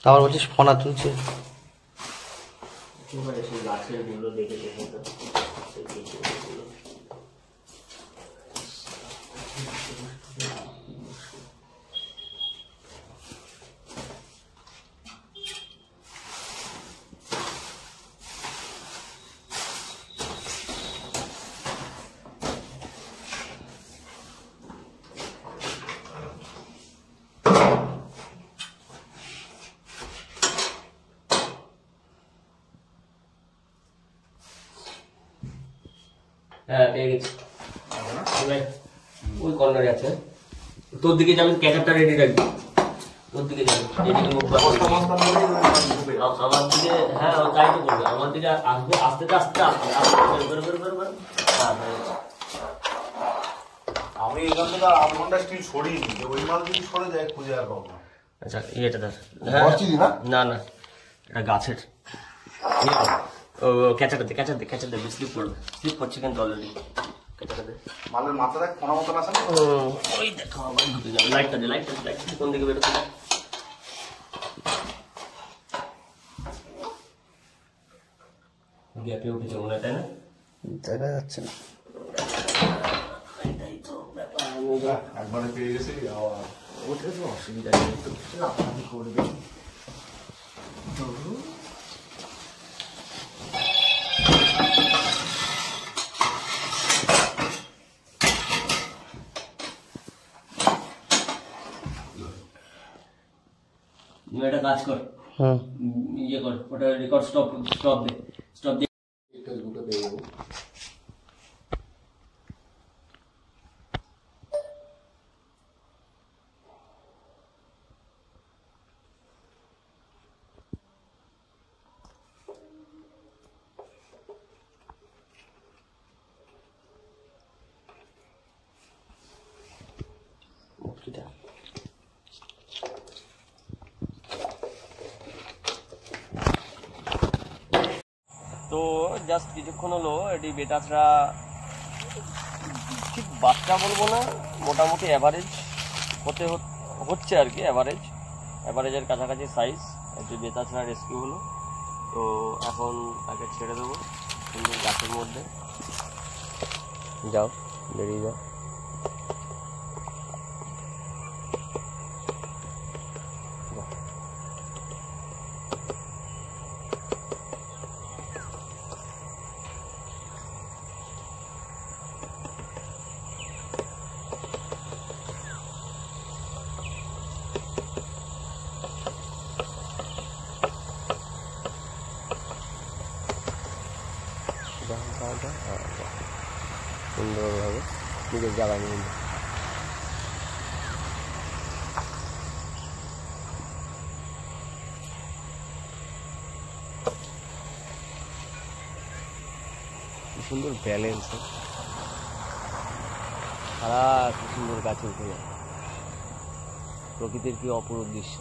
আবার বলছিস ফোনা তুলছে। গাছের গুলো দেখে হ্যাঁ পেয়ে গেছি। ওই কর্নারে আছে। তোর দিকে যাবেন, ক্যাচারটা রেডি রাখবি। তোর দিকে যাবেন, এদিকে মুখ আমার দিকে। হ্যাঁ ও তাই তো করবে, আমার দিকে আসবে। আস্তে আস্তে আস্তে আস্তে আমি এখান থেকে আধ ঘন্টা স্টিল সরিয়ে নিই, ওই মাল যদি সরে যায় খুঁজে আর পাবো না। আচ্ছা ইয়েটা ধর। না না এটা গাছের ক্যাচারটা দে, ক্যাচার দে, স্লিপ করবে। স্লিপ করছে কিন্তু অলরেডি। ক্যাচারটা দে। মালের মাথা দেখ ফোনা মতন আছে না? ওই দেখো আবার ঢুকে যাবে। লাইটটা দে, লাইটটা কোন দিকে বেরোচ্ছে? গ্যাপে উঠেছে মনে হয়, তাই না? দেখা যাচ্ছে না। এটাই তো ব্যাপার। একবারে পেয়ে গেছি। ওটা তো অসুবিধা নেই, একটু লাফালাফি করবে। একটা কাজ কর, ইয়ে কর, ওটা রেকর্ড স্টপ দে, স্টপ দিয়ে দুটো পেয়ে যাবো। তো জাস্ট কিছুক্ষণ হলো এটি বেতাছড়া, ঠিক বাচ্চা বলবো না, মোটামুটি অ্যাভারেজ হচ্ছে আর কি। অ্যাভারেজের কাছাকাছি সাইজ এটি বেতাছড়া রেস্কিউ হলো। তো এখন তাকে ছেড়ে দেবো সুন্দর গাছের মধ্যে। যাও, বেরিয়ে যাও। সুন্দরভাবে নিজের জায়গায় নিয়ে কি সুন্দর ব্যালেন্স, সারা কি সুন্দর গাছে উঠে যায়। প্রকৃতির কি অপরূপ দৃশ্য।